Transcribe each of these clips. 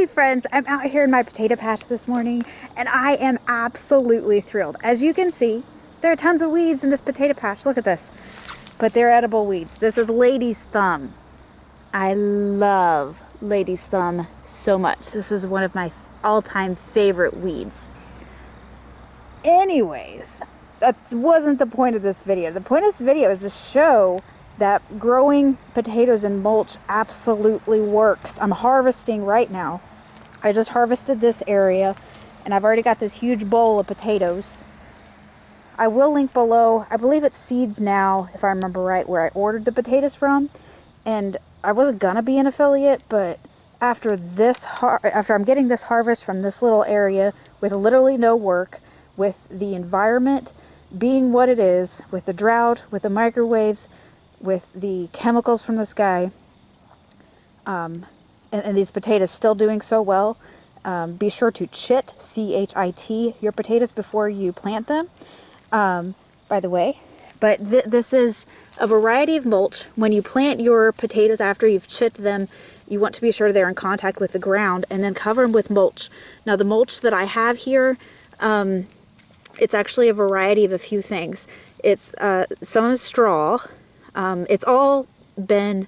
Hey friends, I'm out here in my potato patch this morning and I am absolutely thrilled. As you can see, there are tons of weeds in this potato patch. Look at this. But they're edible weeds. This is lady's thumb. I love lady's thumb so much. This is one of my all-time favorite weeds. Anyways, that wasn't the point of this video. The point of this video is to show that growing potatoes in mulch absolutely works. I'm harvesting right now. I just harvested this area and I've already got this huge bowl of potatoes. I will link below, I believe it's Seeds Now, if I remember right, where I ordered the potatoes from. And I wasn't gonna be an affiliate, but after I'm getting this harvest from this little area with literally no work, with the environment being what it is, with the drought, with the microwaves, with the chemicals from the sky, and these potatoes still doing so well, be sure to chit, C-H-I-T, your potatoes before you plant them, by the way. But this is a variety of mulch. When you plant your potatoes after you've chipped them, you want to be sure they're in contact with the ground, and then cover them with mulch. Now the mulch that I have here, it's actually a variety of a few things. It's some is straw. It's all been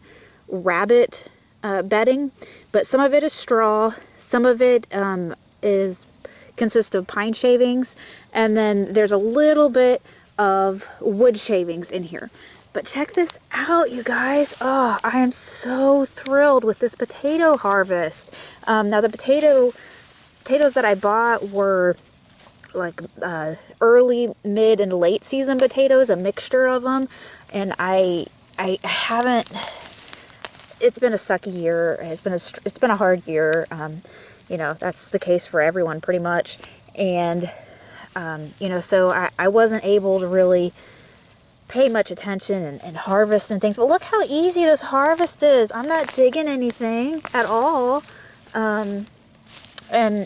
rabbit bedding, but some of it is straw, some of it consists of pine shavings, and then there's a little bit of wood shavings in here. But check this out, you guys. Oh, I am so thrilled with this potato harvest. Now the potatoes that I bought were like early, mid, and late season potatoes, a mixture of them. And I haven't, it's been a sucky year. It's been a hard year. You know, that's the case for everyone pretty much. And, you know, so I wasn't able to really pay much attention and harvest and things. But look how easy this harvest is. I'm not digging anything at all. And,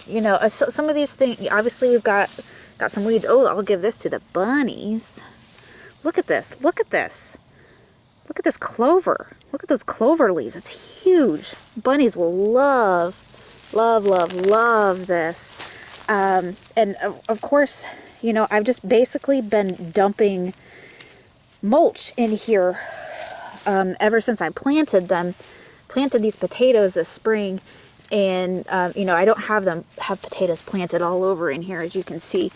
you know, some of these things, obviously we've got some weeds. Oh, I'll give this to the bunnies. Look at this. Look at this. Look at this clover. Look at those clover leaves. It's huge. Bunnies will love, love, love, love this. And of course, you know, I've just basically been dumping mulch in here ever since I planted these potatoes this spring. And, you know, I don't have potatoes planted all over in here, as you can see.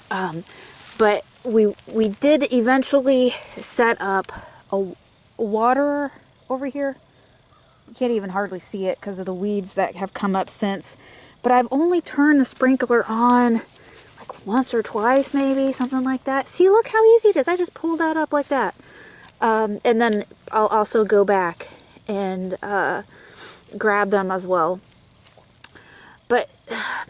But we did eventually set up a waterer over here. You can't even hardly see it because of the weeds that have come up since. But I've only turned the sprinkler on like once or twice, maybe, something like that. See, look how easy it is. I just pulled that up like that. And then I'll also go back and grab them as well. But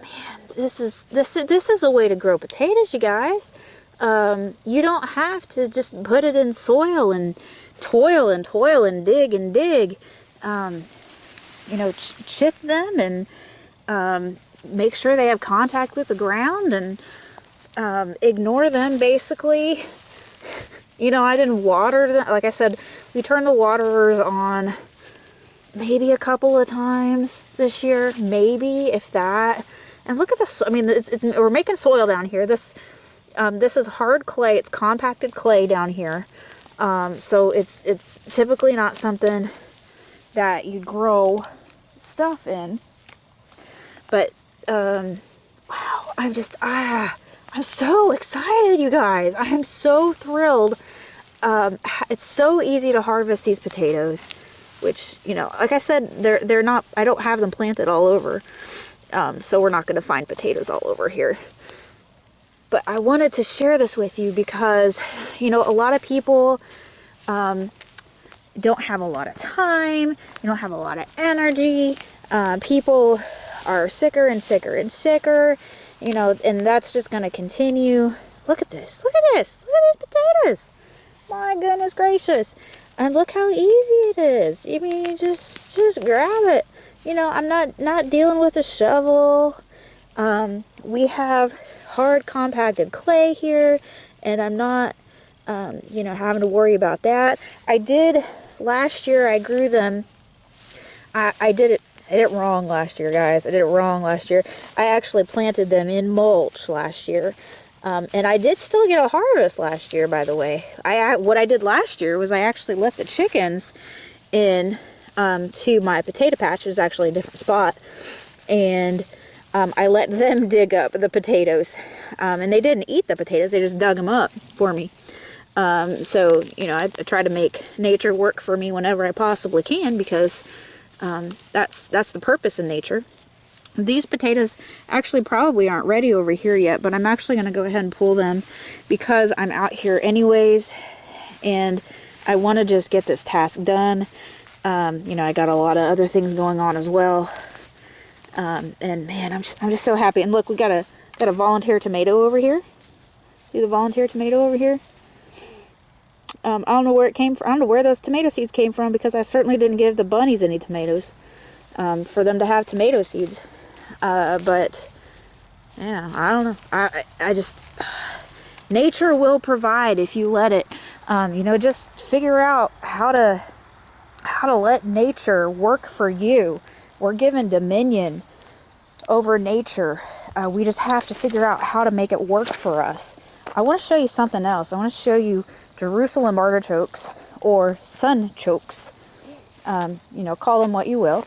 man, this is a way to grow potatoes, you guys. You don't have to just put it in soil and toil and dig and dig. You know, chip them and make sure they have contact with the ground, and ignore them basically. You know, I didn't water them. Like I said, we turned the waterers on maybe a couple of times this year, maybe, if that. And look at this. I mean, we're making soil down here. This is hard clay. It's compacted clay down here. So it's typically not something that you grow stuff in. But wow, I'm so excited, you guys. I am so thrilled. It's so easy to harvest these potatoes, which, you know, like I said, they're not, I don't have them planted all over. So we're not going to find potatoes all over here. But I wanted to share this with you because, you know, a lot of people don't have a lot of time. You don't have a lot of energy. People are sicker and sicker and sicker, you know, and that's just going to continue. Look at this. Look at this. Look at these potatoes. My goodness gracious. And look how easy it is. I mean, you just grab it. You know, I'm not dealing with a shovel. We have hard compacted clay here, and I'm not, you know, having to worry about that. I did, last year I grew them, I did it I did it wrong last year, guys. I did it wrong last year. I actually planted them in mulch last year. And I did still get a harvest last year, by the way. What I did last year was I actually let the chickens in to my potato patch. It was actually a different spot. And I let them dig up the potatoes. And they didn't eat the potatoes. They just dug them up for me. So, you know, I try to make nature work for me whenever I possibly can, because that's the purpose in nature. These potatoes actually probably aren't ready over here yet, but I'm actually going to go ahead and pull them because I'm out here anyways, and I want to just get this task done. You know, I got a lot of other things going on as well. And man, I'm just so happy. And look, we got a volunteer tomato over here. See the volunteer tomato over here? I don't know where it came from. I don't know where those tomato seeds came from, because I certainly didn't give the bunnies any tomatoes for them to have tomato seeds. But yeah, I don't know. I just, nature will provide if you let it. You know, just figure out how to let nature work for you. We're given dominion over nature. We just have to figure out how to make it work for us. I want to show you something else. I want to show you Jerusalem artichokes, or sunchokes. You know, call them what you will.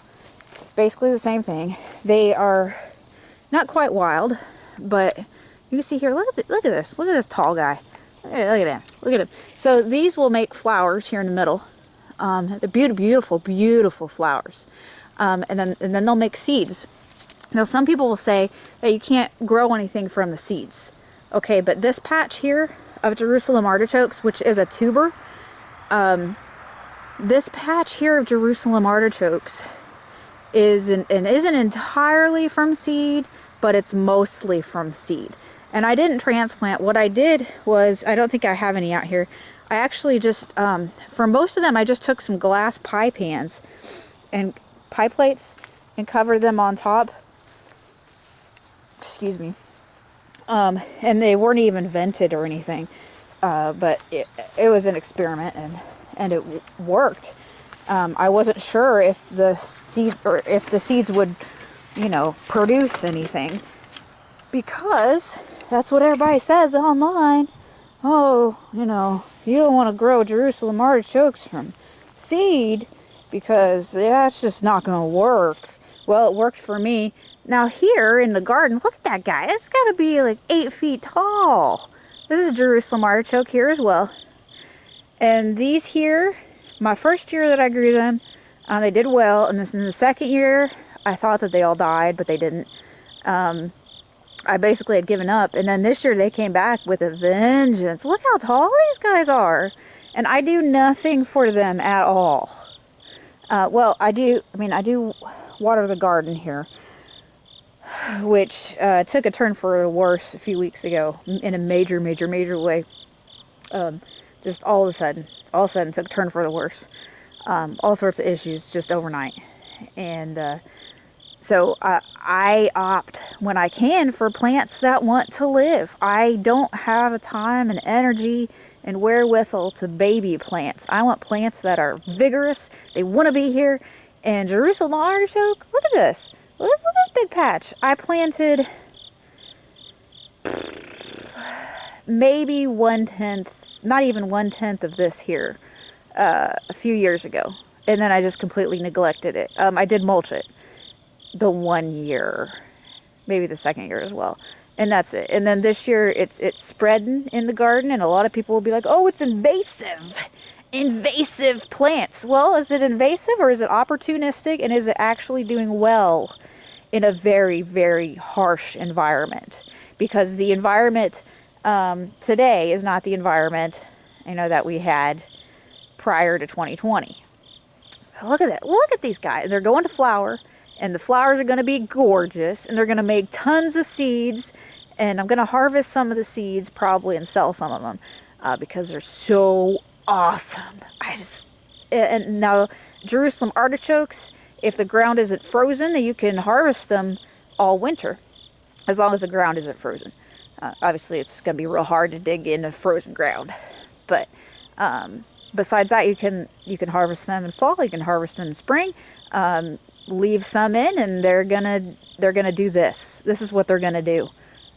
Basically the same thing. They are not quite wild, but you can see here, look at this. Look at this tall guy. Look at him. Look at him. So these will make flowers here in the middle. They're beautiful, beautiful flowers. And then they'll make seeds. Now, some people will say that you can't grow anything from the seeds. Okay, but this patch here of Jerusalem artichokes, which is a tuber, this patch here of Jerusalem artichokes isn't entirely from seed, but it's mostly from seed. And I didn't transplant. What I did was, I don't think I have any out here. I actually just, for most of them, I just took some glass pie pans and pie plates and covered them on top. Excuse me. And they weren't even vented or anything. But it was an experiment, and it worked. I wasn't sure if the seeds would, you know, produce anything, because that's what everybody says online. Oh, you know, you don't want to grow Jerusalem artichokes from seed because that's just not going to work. Well, it worked for me. Now here in the garden, look at that guy. It's got to be like 8 feet tall. This is a Jerusalem artichoke here as well. And these here, my first year that I grew them, they did well. And this in the second year, I thought that they all died, but they didn't. I basically had given up. And then this year they came back with a vengeance. Look how tall these guys are. And I do nothing for them at all. Well, I do water the garden here, which took a turn for the worse a few weeks ago in a major way. Just all of a sudden took a turn for the worse. All sorts of issues just overnight. And so I opt, when I can, for plants that want to live. I don't have the time and energy and wherewithal to baby plants. I want plants that are vigorous. They want to be here. And Jerusalem artichoke, look at this. Look at this big patch. I planted maybe 1/10, not even 1/10 of this here a few years ago. And then I just completely neglected it. I did mulch it the 1 year, maybe the second year as well. And that's it. And then this year it's spreading in the garden, and a lot of people will be like, oh, it's invasive. Invasive plants. Well, is it invasive, or is it opportunistic, and is it actually doing well in a very, very harsh environment? Because the environment today is not the environment, you know, that we had prior to 2020. So look at that. Look at these guys. They're going to flower, and the flowers are going to be gorgeous, and they're going to make tons of seeds, and I'm going to harvest some of the seeds probably and sell some of them because they're so awesome. And now Jerusalem artichokes, if the ground isn't frozen, then you can harvest them all winter, as long as the ground isn't frozen. Obviously, it's going to be real hard to dig into frozen ground, but besides that, you can harvest them in fall. You can harvest them in spring. leave some in, and they're gonna do this. This is what they're gonna do.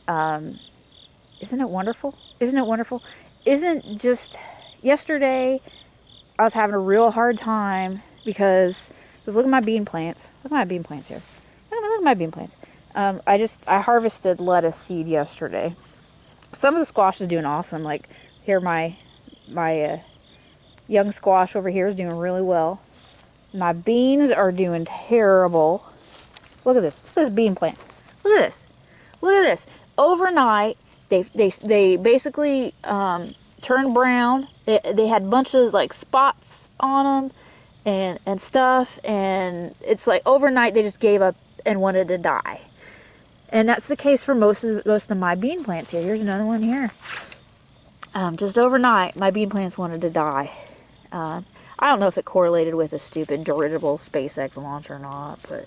Isn't it wonderful? Isn't it wonderful? Isn't just yesterday I was having a real hard time because look at my bean plants. Look at my bean plants here. Look at my bean plants. I harvested lettuce seed yesterday. Some of the squash is doing awesome. Like here, my young squash over here is doing really well. My beans are doing terrible. Look at this. Look at this bean plant. Look at this. Look at this. Overnight, they basically turned brown. They had bunches like spots on them and stuff. And it's like overnight they just gave up and wanted to die. And that's the case for most of my bean plants here. Here's another one here. Just overnight, my bean plants wanted to die. I don't know if it correlated with a stupid dirigible SpaceX launch or not, but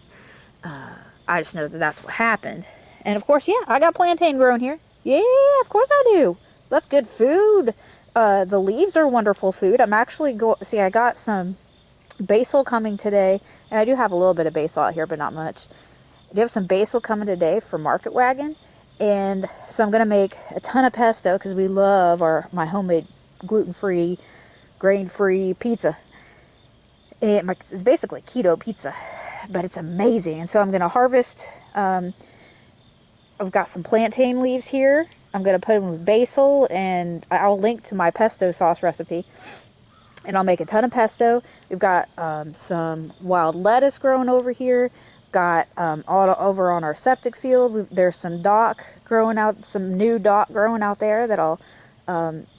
I just know that that's what happened. And of course, yeah, I got plantain growing here. Yeah, of course I do. That's good food. The leaves are wonderful food. I'm actually I got some basil coming today, and I do have a little bit of basil out here, but not much. I do have some basil coming today for Market Wagon, and so I'm gonna make a ton of pesto because we love my homemade gluten-free, grain-free pizza. It's basically keto pizza, but it's amazing. And so I'm gonna harvest. I've got some plantain leaves here. I'm gonna put them with basil, and I'll link to my pesto sauce recipe. And I'll make a ton of pesto. We've got some wild lettuce growing over here. Got all over on our septic field. There's some dock growing out, some new dock growing out there that I'll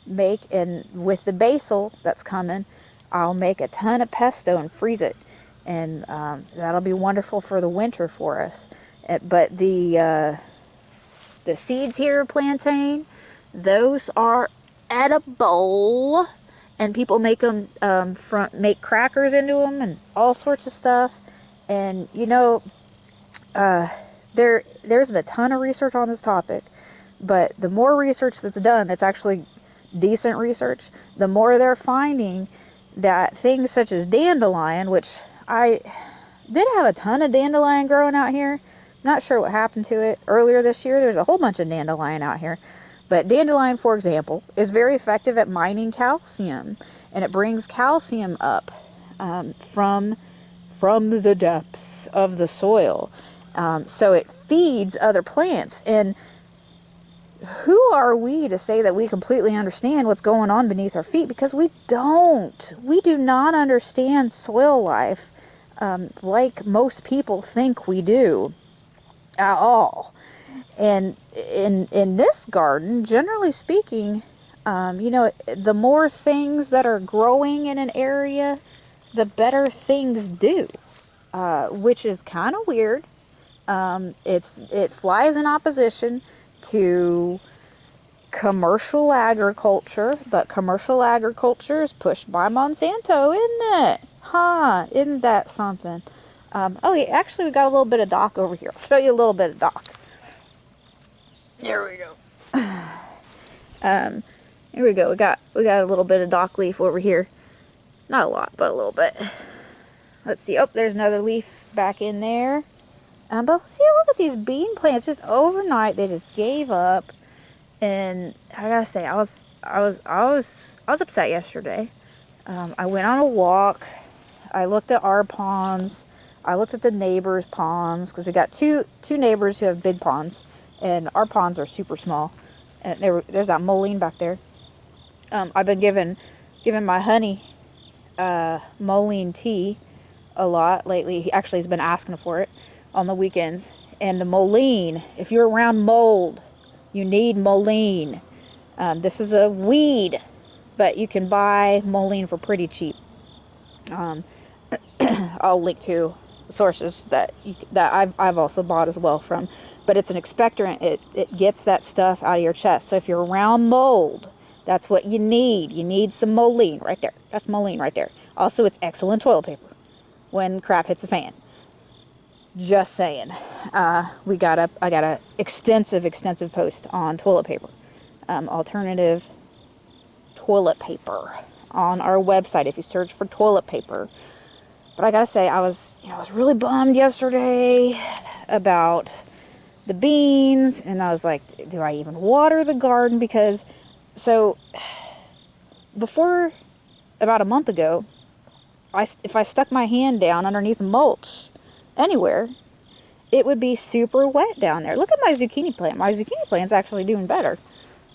make. And with the basil that's coming, I'll make a ton of pesto and freeze it. And that'll be wonderful for the winter for us. But the seeds here, plantain, those are edible. And people make them make crackers into them and all sorts of stuff. And you know, there's a ton of research on this topic, but the more research that's done, that's actually decent research, the more they're finding that things such as dandelion, which I did have a ton of dandelion growing out here. Not sure what happened to it earlier this year. There's a whole bunch of dandelion out here. But dandelion, for example, is very effective at mining calcium, and it brings calcium up from the depths of the soil. So it feeds other plants. And who are we to say that we completely understand what's going on beneath our feet? Because we don't. We do not understand soil life like most people think we do at all. And in this garden, generally speaking, you know, the more things that are growing in an area, the better things do, which is kind of weird. It flies in opposition to commercial agriculture, but commercial agriculture is pushed by Monsanto, isn't it? Huh? Isn't that something? Oh yeah, actually we got a little bit of dock over here. I'll show you a little bit of dock. There we go. Here we go. We got a little bit of dock leaf over here. Not a lot, but a little bit. Let's see. Oh, there's another leaf back in there. But see, look at these bean plants. Just overnight, they just gave up. And I gotta say, I was upset yesterday. I went on a walk. I looked at our ponds. I looked at the neighbors' ponds because we got two neighbors who have big ponds, and our ponds are super small. And there's that mullein back there. I've been giving my honey mullein tea a lot lately. He actually has been asking for it on the weekends. And the mullein, if you're around mold, you need mullein. This is a weed, but you can buy mullein for pretty cheap. I'll link to sources that I've also bought as well from. But it's an expectorant. It gets that stuff out of your chest. So if you're around mold, that's what you need. You need some mullein right there. That's mullein right there. Also, it's excellent toilet paper when crap hits the fan. Just saying. I got a extensive post on toilet paper, alternative toilet paper on our website. If you search for toilet paper, But I gotta say, I was really bummed yesterday about the beans, and I was like, do I even water the garden? Because, so, before, about a month ago, if I stuck my hand down underneath mulch anywhere, it would be super wet down there. Look at my zucchini plant. My zucchini plant's actually doing better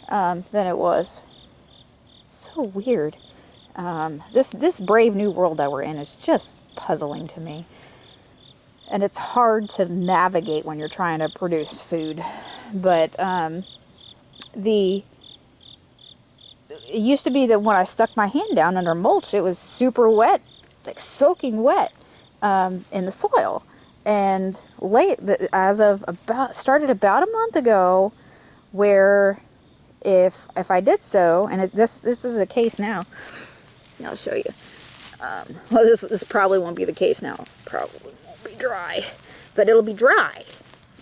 than it was. So weird. This brave new world that we're in is just puzzling to me. And it's hard to navigate when you're trying to produce food. But it used to be that when I stuck my hand down under mulch, it was super wet, like soaking wet in the soil. And started about a month ago, where if I did so, and this is the case now. I'll show you. Well, this probably won't be the case now. Probably won't be dry, but it'll be dry.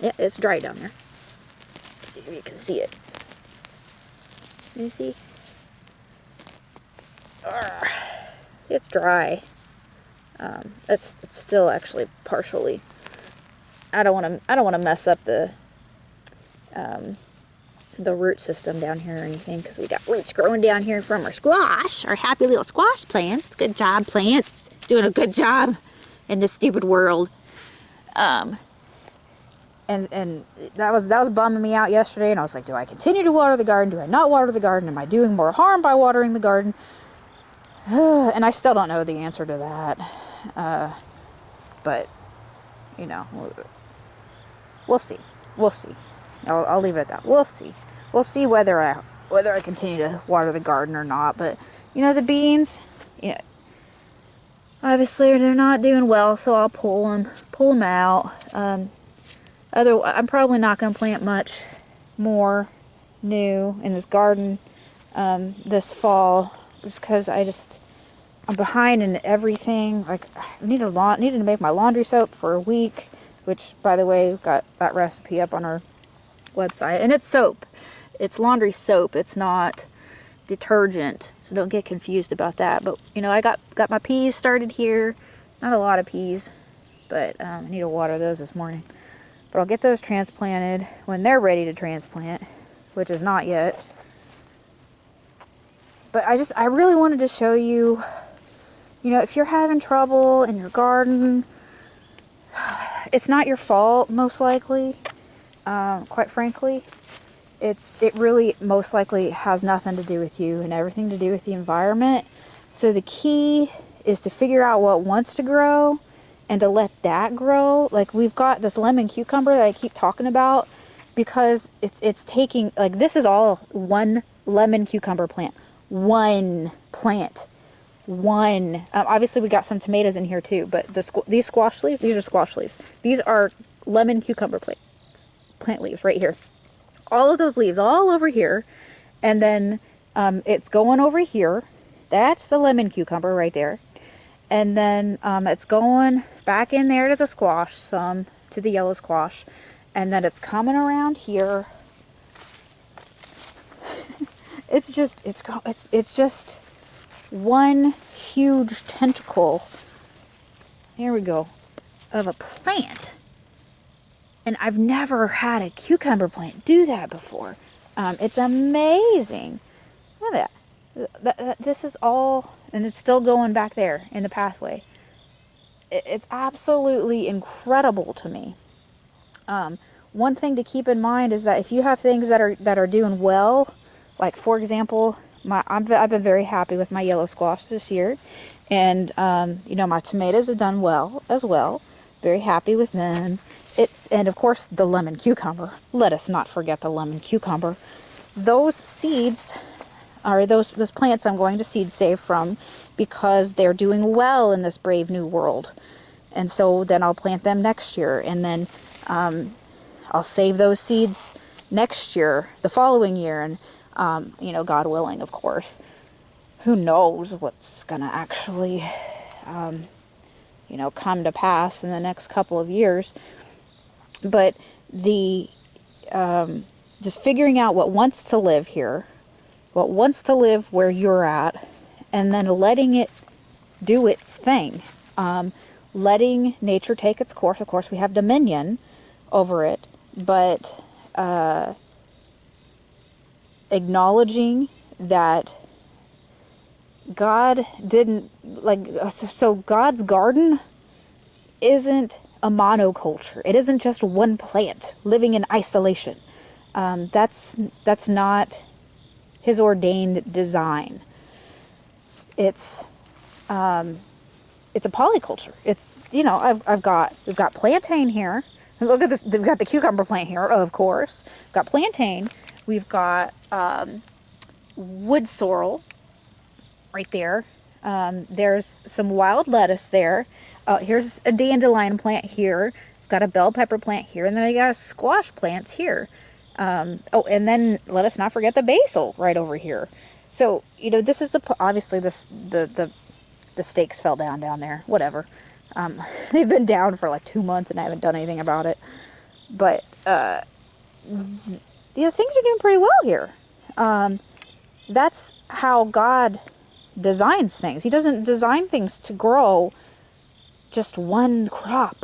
Yeah, it's dry down there. Let's see if you can see it. Can you see? It's dry. It's still actually partially. I don't want to mess up the root system down here or anything, because we got roots growing down here from our squash, our happy little squash plants. Good job, plants. Doing a good job in this stupid world. And that was bumming me out yesterday, and I was like, do I continue to water the garden? Do I not water the garden? Am I doing more harm by watering the garden? And I still don't know the answer to that. But, you know, we'll see. We'll see. I'll leave it at that. We'll see. We'll see whether I continue to water the garden or not. But, you know, the beans, yeah, obviously they're not doing well, so I'll pull them out. I'm probably not going to plant much more new in this garden this fall, just because I'm behind in everything. Like, I needed to make my laundry soap for a week, which, by the way, we've got that recipe up on our website. And it's soap. It's laundry soap. It's not detergent. So don't get confused about that. But, you know, I got my peas started here. Not a lot of peas, but I need to water those this morning. But I'll get those transplanted when they're ready to transplant, which is not yet. But I really wanted to show you, you know, if you're having trouble in your garden, it's not your fault, most likely. Quite frankly, it really most likely has nothing to do with you and everything to do with the environment. So the key is to figure out what wants to grow and to let that grow. Like, we've got this lemon cucumber that I keep talking about, because it's taking, like, this is all one lemon cucumber plant. One plant. One. Obviously we got some tomatoes in here too, but these squash leaves, these are squash leaves. These are lemon cucumber plant leaves right here. All of those leaves all over here, and then it's going over here. That's the lemon cucumber right there. And then it's going back in there to the squash, some to the yellow squash, and then it's coming around here. It's just one huge tentacle. Here we go, of a plant. And I've never had a cucumber plant do that before. It's amazing. Look at that. This is all, and it's still going back there in the pathway. It's absolutely incredible to me. One thing to keep in mind is that if you have things that are doing well, like, for example, I've been very happy with my yellow squash this year, and you know, my tomatoes have done well as well. Very happy with them. And of course the lemon cucumber. Let us not forget the lemon cucumber. Those seeds, or those plants, I'm going to seed save from, because they're doing well in this brave new world. And so then I'll plant them next year, and then I'll save those seeds next year, the following year, and you know, God willing, of course. Who knows what's gonna actually you know, come to pass in the next couple of years. But just figuring out what wants to live here, what wants to live where you're at, and then letting it do its thing. letting nature take its course. Of course, we have dominion over it, but acknowledging that God didn't, like, so God's garden isn't a monoculture. It isn't just one plant living in isolation. That's not his ordained design. It's a polyculture. It's, you know, we've got plantain here. Look at this. We've got the cucumber plant here, of course. We've got plantain. We've got wood sorrel right there. There's some wild lettuce there. Here's a dandelion plant here. Got a bell pepper plant here, and then I got squash plants here. Oh, and then let us not forget the basil right over here. So, you know, this is obviously the stakes fell down there. Whatever. They've been down for like 2 months, and I haven't done anything about it. But you know, things are doing pretty well here. That's how God designs things. He doesn't design things to grow just one crop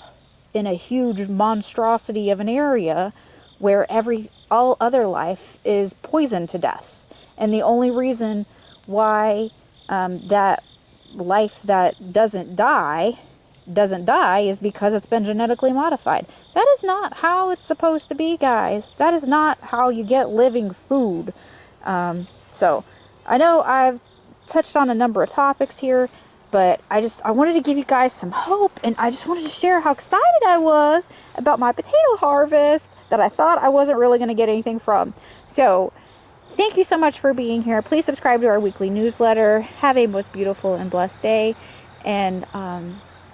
in a huge monstrosity of an area where all other life is poisoned to death. And the only reason why that life that doesn't die is because it's been genetically modified. That is not how it's supposed to be, guys. That is not how you get living food. So I know I've touched on a number of topics here, but I wanted to give you guys some hope, and I just wanted to share how excited I was about my potato harvest that I thought I wasn't really going to get anything from. So thank you so much for being here. Please subscribe to our weekly newsletter. Have a most beautiful and blessed day, and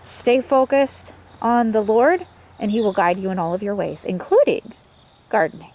stay focused on the Lord, and He will guide you in all of your ways, including gardening.